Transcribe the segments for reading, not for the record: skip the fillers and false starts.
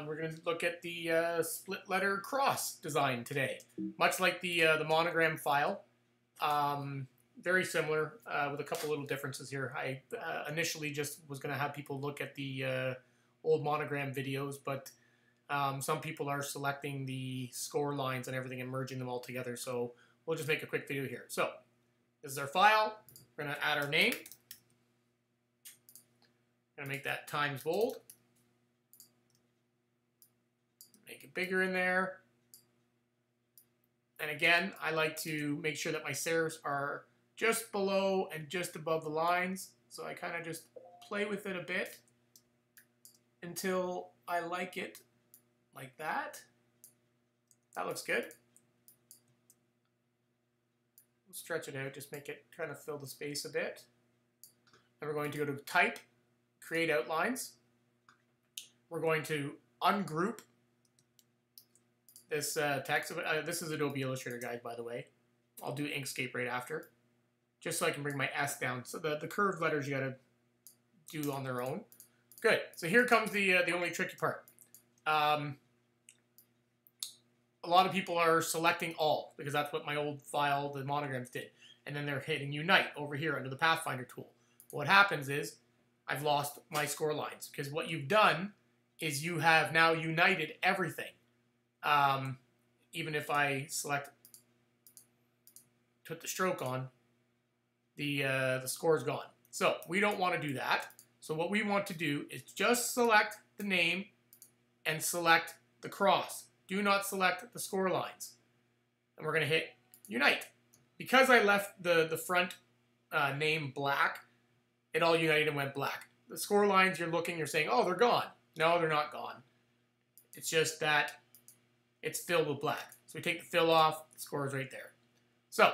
We're going to look at the split letter cross design today. Much like the Monogram file, very similar with a couple little differences here. I initially just was going to have people look at the old Monogram videos, but some people are selecting the score lines and everything and merging them all together, so we'll just make a quick video here. So this is our file. We're going to add our name. Going to make that times bold. Make it bigger in there. And again, I like to make sure that my serifs are just below and just above the lines. So I kind of just play with it a bit until I like it like that. That looks good. We'll stretch it out, just make it kind of fill the space a bit. Then we're going to go to Type, Create Outlines. We're going to ungroup this text. This is Adobe Illustrator, guys, by the way. I'll do Inkscape right after, just so I can bring my S down. So the curved letters you gotta do on their own. Good. So here comes the only tricky part. A lot of people are selecting all, because that's what my old file, the Monograms, did. And then they're hitting Unite over here under the Pathfinder tool. What happens is I've lost my score lines, because what you've done is you have now united everything. Even if I put the stroke on, the score is gone. So we don't want to do that. So what we want to do is just select the name and select the cross. Do not select the score lines. And we're going to hit Unite. Because I left the front name black, it all united and went black. The score lines, you're saying, oh, they're gone. No, they're not gone. It's just that it's filled with black. So we take the fill off, the score is right there. So,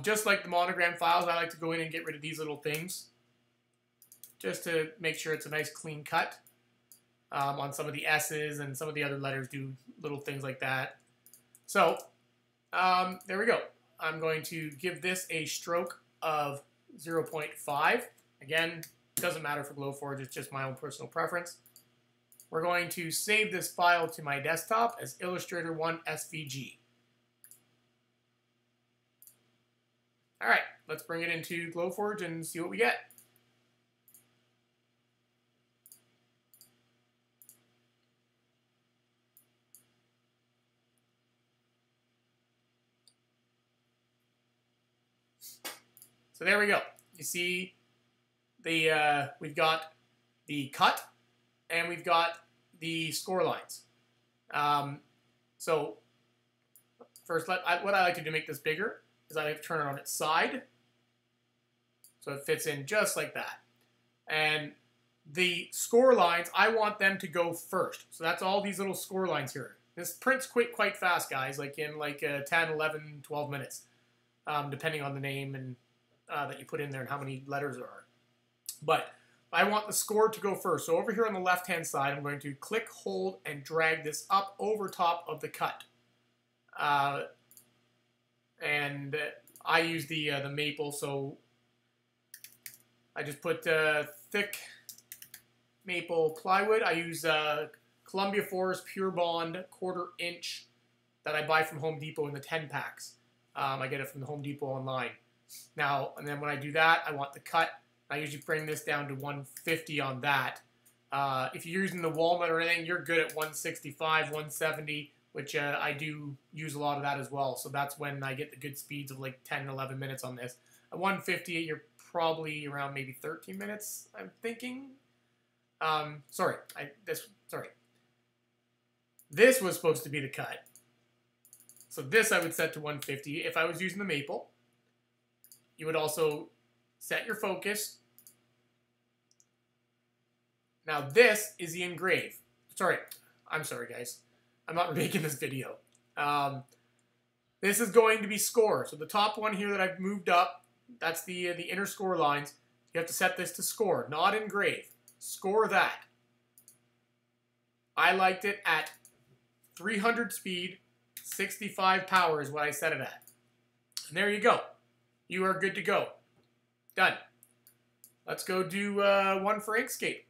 just like the Monogram files, I like to go in and get rid of these little things, just to make sure it's a nice clean cut. On some of the S's and some of the other letters do little things like that. So, there we go. I'm going to give this a stroke of 0.5. Again, doesn't matter for Glowforge, it's just my own personal preference. We're going to save this file to my desktop as Illustrator 1 SVG. All right, let's bring it into Glowforge and see what we get. So there we go. You see, we've got the cut and we've got the score lines. So first, what I like to do to make this bigger is I like to turn it on its side, so it fits in just like that. And the score lines, I want them to go first. So that's all these little score lines here. This prints quite fast, guys, like in 10, 11, 12 minutes, depending on the name and that you put in there and how many letters there are. But I want the score to go first. So over here on the left-hand side, I'm going to click, hold, and drag this up over top of the cut. And I use the maple, so I just put thick maple plywood. I use Columbia Forest Pure Bond 1/4 inch that I buy from Home Depot in the 10 packs. I get it from the Home Depot online. Now, and then when I do that, I want the cut. I usually bring this down to 150 on that. If you're using the walnut or anything, you're good at 165, 170, which I do use a lot of that as well. So that's when I get the good speeds of like 10, 11 minutes on this. At 150, you're probably around maybe 13 minutes, I'm thinking. Sorry. This was supposed to be the cut. So this I would set to 150. If I was using the maple, you would also set your focus. Now this is the engrave. I'm sorry guys. I'm not making this video. This is going to be score. So the top one here that I've moved up, that's the inner score lines. You have to set this to score, not engrave. Score that. I liked it at 300 speed, 65 power is what I set it at. And there you go. You are good to go. Done. Let's go do one for Inkscape.